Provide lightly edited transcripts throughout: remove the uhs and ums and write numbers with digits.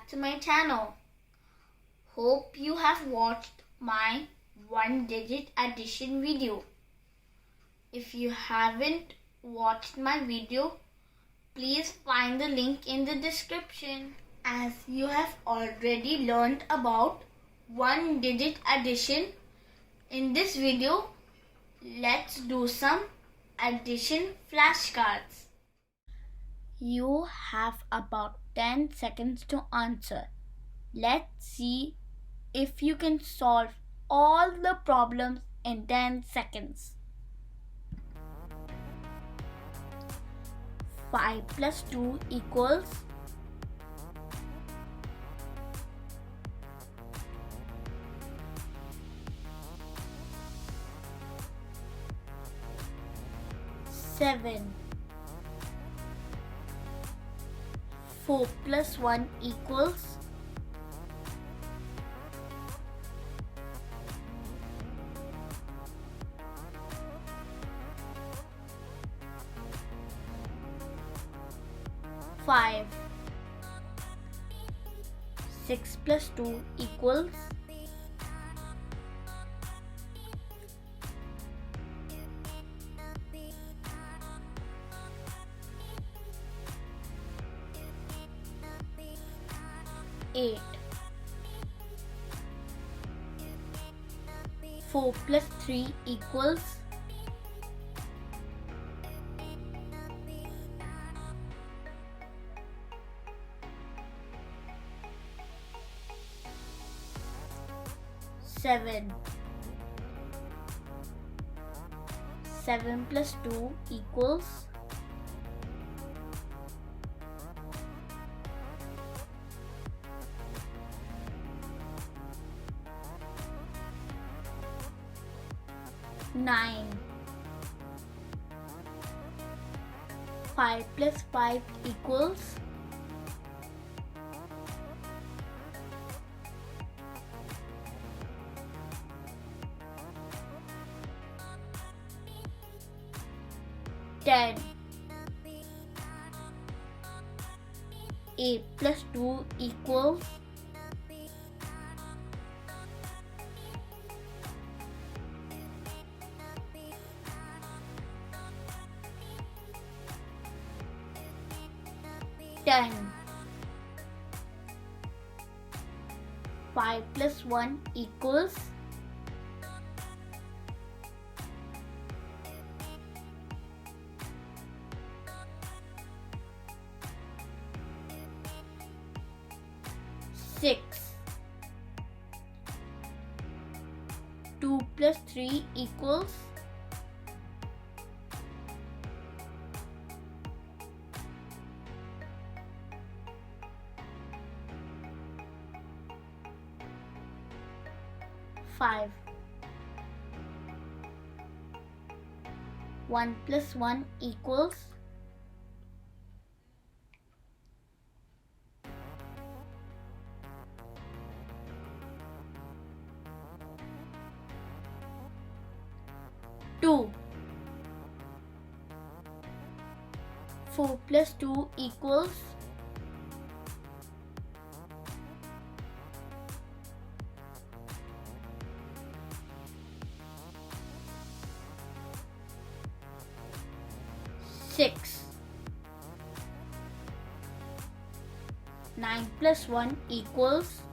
back to my channel. Hope you have watched my one-digit addition video. If you haven't watched my video, please find the link in the description. As you have already learned about one-digit addition, in this video, let's do some addition flashcards. You have about 10 seconds to answer. Let's see if you can solve all the problems in 10 seconds. 5 plus 2 equals 7. 4 plus 1 equals 5. 6 plus 2 equals 8. 4 plus 3 equals 7. 7 plus 2 equals 9. 5 plus 5 equals 10. 8 plus 2 equals 10. 5 plus 1 equals 6. 2 plus 3 equals 5. 1 plus 1 equals 2. 4 plus 2 equals 6. 9 plus 1 equals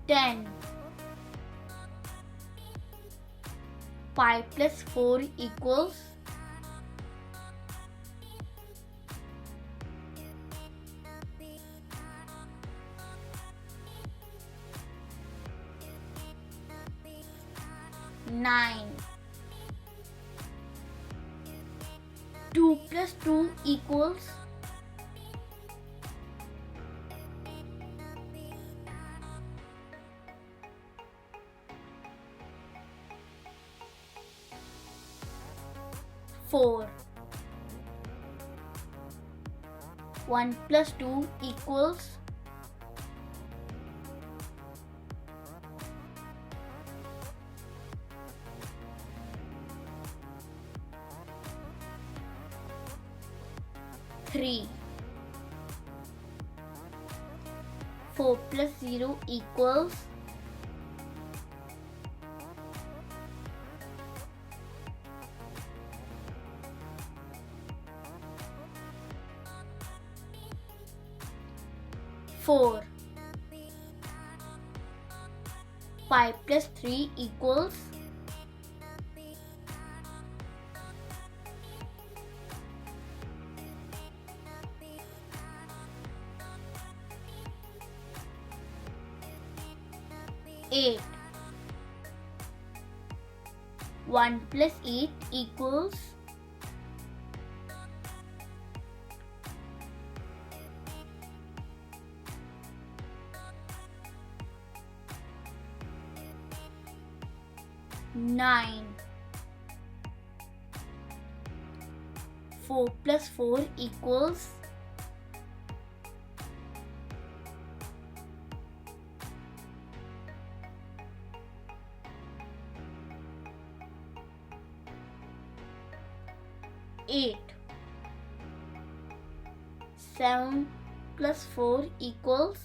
10. 5 plus 4 equals 9. 2 plus 2 equals 4. 1 plus 2 equals 3. 4 plus 0 equals 4. 5 plus 3 equals 8. 1 plus 8 equals 9. 4 plus 4 equals 8. 7 plus 4 equals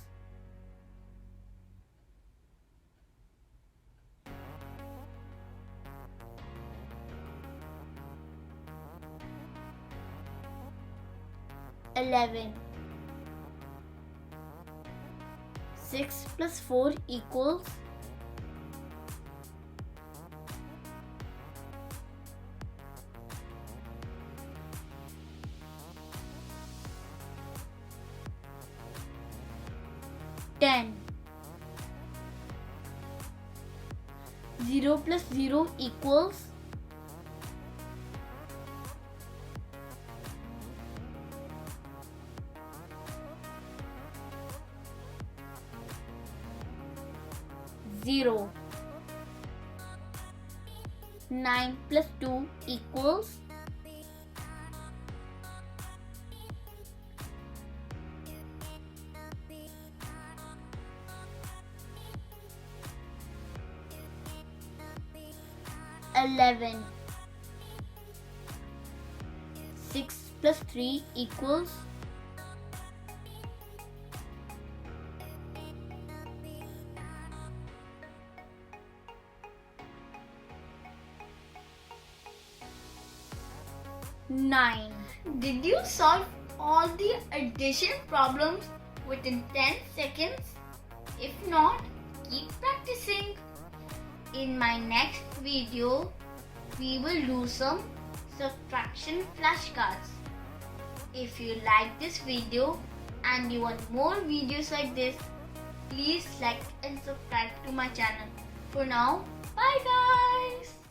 11. 6 plus 4 equals 10. 0 plus 0 equals 0. 9 plus 2 equals 11. 6 plus 3 equals 9. Did you solve all the addition problems within 10 seconds? If not, keep practicing. In my next video, we will do some subtraction flashcards. If you like this video and you want more videos like this, please like and subscribe to my channel. For now, bye guys!